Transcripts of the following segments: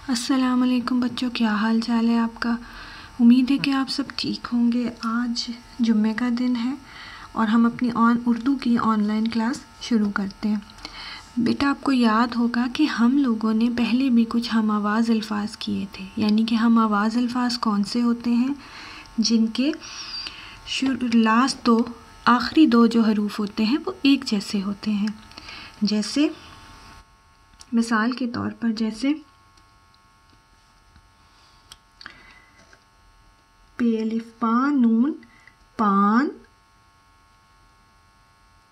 अस्सलाम वालेकुम बच्चों, क्या हाल चाल है आपका। उम्मीद है कि आप सब ठीक होंगे। आज जुम्मे का दिन है और हम अपनी उर्दू की ऑनलाइन क्लास शुरू करते हैं। बेटा, आपको याद होगा कि हम लोगों ने पहले भी कुछ हम आवाज़ अल्फाज किए थे। यानी कि हम आवाज़ अल्फाज कौन से होते हैं जिनके लास्ट दो आखिरी दो जो हरूफ होते हैं वो एक जैसे होते हैं। जैसे मिसाल के तौर पर जैसे पे अलिफ पा नून पान,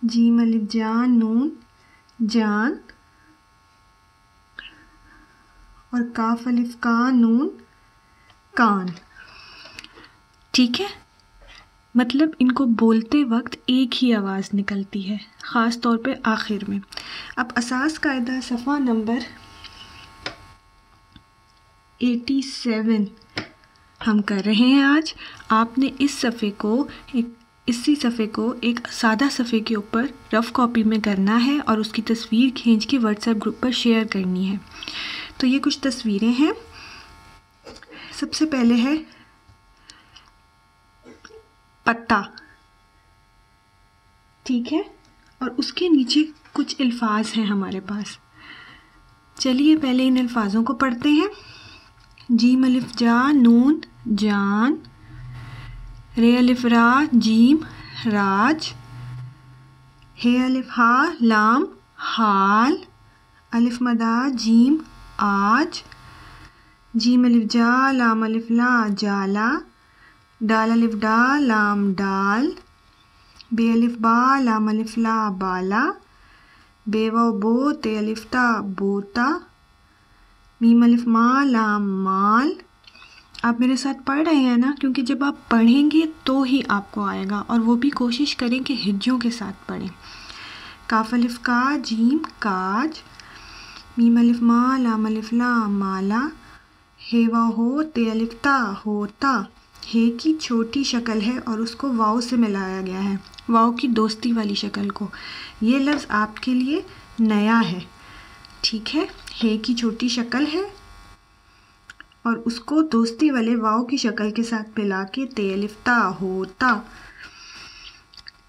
जीम अलिफ जान नून जान और काफ अलिफ का नून कान। ठीक है, मतलब इनको बोलते वक्त एक ही आवाज़ निकलती है, ख़ास तौर पे आखिर में। अब असास कायदा सफ़ा नंबर 87 हम कर रहे हैं। आज आपने इसी सफ़े को एक सादा सफ़े के ऊपर रफ़ कॉपी में करना है और उसकी तस्वीर खींच के व्हाट्सएप ग्रुप पर शेयर करनी है। तो ये कुछ तस्वीरें हैं। सबसे पहले है पत्ता, ठीक है, और उसके नीचे कुछ अल्फाज हैं हमारे पास। चलिए पहले इन अल्फाजों को पढ़ते हैं। जीम अलिफ जा नून जान, रे अलिफ रा जीम राज, हे अलिफ हा लाम हाल, अलिफ मदा जीम आज, जीम अलिफ जा लाम अलिफ ला जाला, डाल अलिफ डा लाम डाल, बे अलिफ बा लाम अलिफ ला बाला, बे वाव बो ते अलिफ ता बोता, मीम अलिफ मा लाम माल। आप मेरे साथ पढ़ रहे हैं ना, क्योंकि जब आप पढ़ेंगे तो ही आपको आएगा, और वो भी कोशिश करें कि हिज्जों के साथ पढ़ें। काफ अलिफ का जीम काज, मीम अलिफ मा लाम अलिफ ला माला, हे वाव हो ते अलिफ ता होता। हे की छोटी शक्ल है और उसको वाव से मिलाया गया है, वाव की दोस्ती वाली शक्ल को। ये लफ्ज़ आपके लिए नया है, ठीक है। हे की छोटी शक्ल है और उसको दोस्ती वाले वाव की शक्ल के साथ मिला के ते अलिफ ता होता।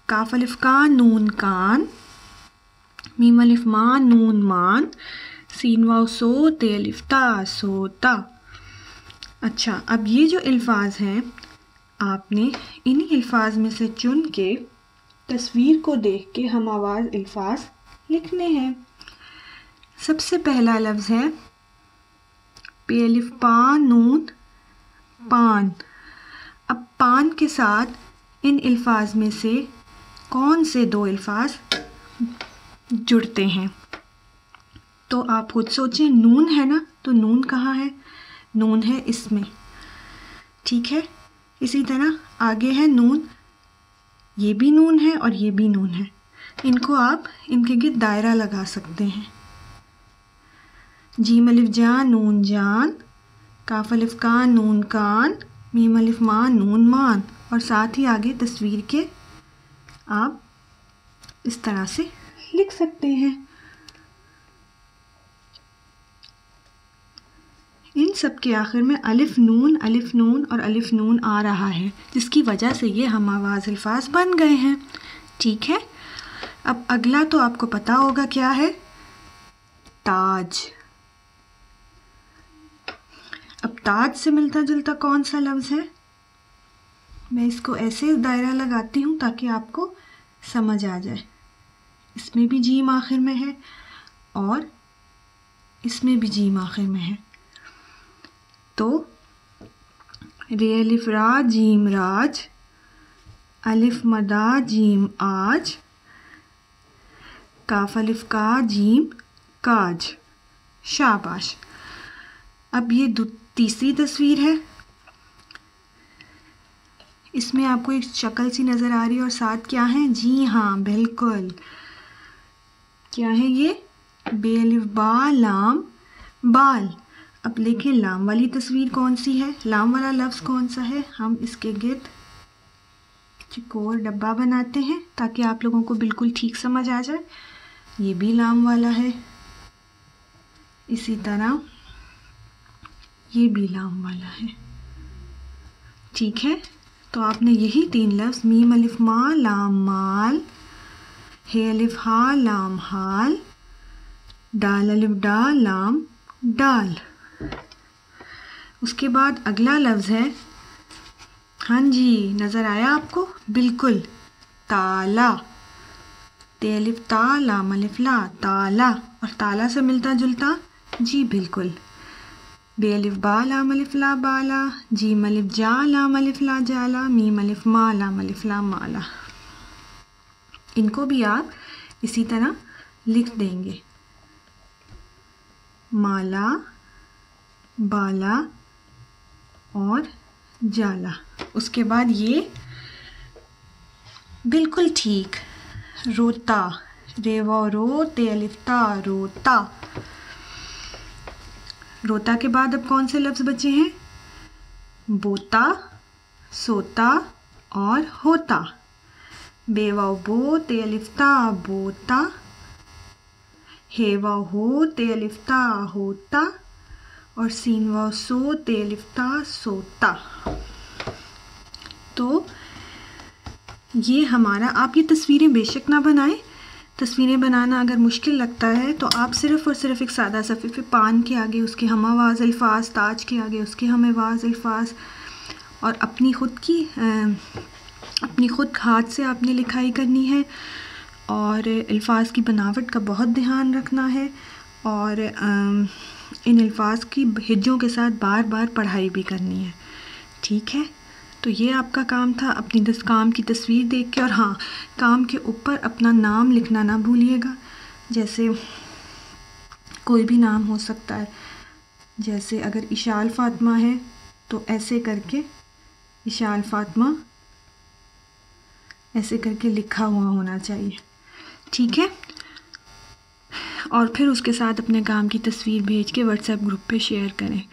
काफ अलिफ का नून कान, मीम अलिफ मा नून मान, सीन वाव सो ते अलिफ ता सोता। अच्छा, अब ये जो अल्फाज हैं आपने इन्हीं अल्फाज में से चुन के तस्वीर को देख के हम आवाज़ अल्फाज लिखने हैं। सबसे पहला लफ्ज़ है पे अलिफ पा नून पान। अब पान के साथ इन अल्फाज में से कौन से दो अल्फाज जुड़ते हैं, तो आप खुद सोचें। नून है ना, तो नून कहाँ है? नून है इसमें, ठीक है। इसी तरह आगे है नून, ये भी नून है और ये भी नून है। इनको आप इनके गिर्द दायरा लगा सकते हैं। जीम अलिफ जा नून जान, काफ अलिफ का नून कान, मीम अलिफ मा नून मान, और साथ ही आगे तस्वीर के आप इस तरह से लिख सकते हैं। इन सब के आखिर में अलिफ नून और अलिफ नून आ रहा है, जिसकी वजह से ये हम आवाज़ अल्फाज बन गए हैं, ठीक है। अब अगला तो आपको पता होगा क्या है, ताज। अब ताज से मिलता जुलता कौन सा लफ्ज़ है? मैं इसको ऐसे दायरा लगाती हूँ ताकि आपको समझ आ जाए। इसमें भी जीम आखिर में है और इसमें भी जीम आखिर में है। तो रे अलिफ रा जीम राज, अलिफ मदा जीम आज, काफ अलिफ का जीम काज। शाबाश। अब ये तीसरी तस्वीर है। इसमें आपको एक शक्ल सी नज़र आ रही है और साथ क्या है? जी हाँ, बिल्कुल। क्या है ये? बे अलिफ बा लाम बाल। अब देखें लाम वाली तस्वीर कौन सी है, लाम वाला लफ्ज़ कौन सा है। हम इसके गिर्द चिकोर डब्बा बनाते हैं ताकि आप लोगों को बिल्कुल ठीक समझ आ जाए। ये भी लाम वाला है। इसी तरह ये भी लाम वाला है। ठीक है, तो आपने यही 3 लफ्ज़ मीम अलिफ मा लाम माल, हे अलिफ हा लाम हाल, दाल अलिफ डा लाम डाल। उसके बाद अगला लफ्ज़ है, हाँ जी नज़र आया आपको, बिल्कुल, ताला। ते अलिफ ता लाम अलिफ ला, ताला। और ताला से मिलता जुलता, जी बिल्कुल, बे अलिफ बा लाम अलिफ ला बाला, जीम अलिफ जा लाम अलिफ ला जाला, मीम अलिफ मा लाम अलिफ ला माला। इनको भी आप इसी तरह लिख देंगे, माला, बाला और जाला। उसके बाद ये बिल्कुल ठीक, रोता, रेवा रो ते अलिफ ता, रोता। रोता के बाद अब कौन से लफ्ज़ बचे हैं? बोता, सोता और होता। बेवा बो ते अलिफ ता, बोता, हेवा हो ते अलिफ ता, होता और सीनवा सो ते अलिफ ता, सोता। तो ये हमारा, आप ये तस्वीरें बेशक ना बनाएं। तस्वीरें बनाना अगर मुश्किल लगता है तो आप सिर्फ़ और सिर्फ एक सादा सफ़े पान के आगे उसके हम आवाज़ अल्फाज, ताज के आगे उसके हम आवाज़ अल्फाज और अपनी ख़ुद हाथ से आपने लिखाई करनी है और अल्फाज की बनावट का बहुत ध्यान रखना है और इन अल्फाज की हिज्जों के साथ बार बार पढ़ाई भी करनी है। ठीक है, तो ये आपका काम था, अपनी काम की तस्वीर देख के। और हाँ, काम के ऊपर अपना नाम लिखना ना भूलिएगा। जैसे कोई भी नाम हो सकता है, जैसे अगर इशाल फ़ातिमा है तो ऐसे करके इशाल फ़ातिमा ऐसे करके लिखा हुआ होना चाहिए। ठीक है, और फिर उसके साथ अपने काम की तस्वीर भेज के व्हाट्सएप ग्रुप पे शेयर करें।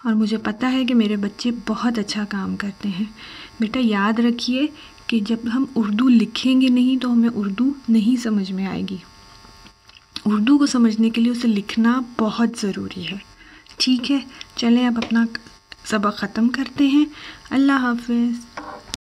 और मुझे पता है कि मेरे बच्चे बहुत अच्छा काम करते हैं। बेटा याद रखिए कि जब हम उर्दू लिखेंगे नहीं तो हमें उर्दू नहीं समझ में आएगी। उर्दू को समझने के लिए उसे लिखना बहुत ज़रूरी है। ठीक है, चलें अब अपना सबक ख़त्म करते हैं। अल्लाह हाफ़िज़।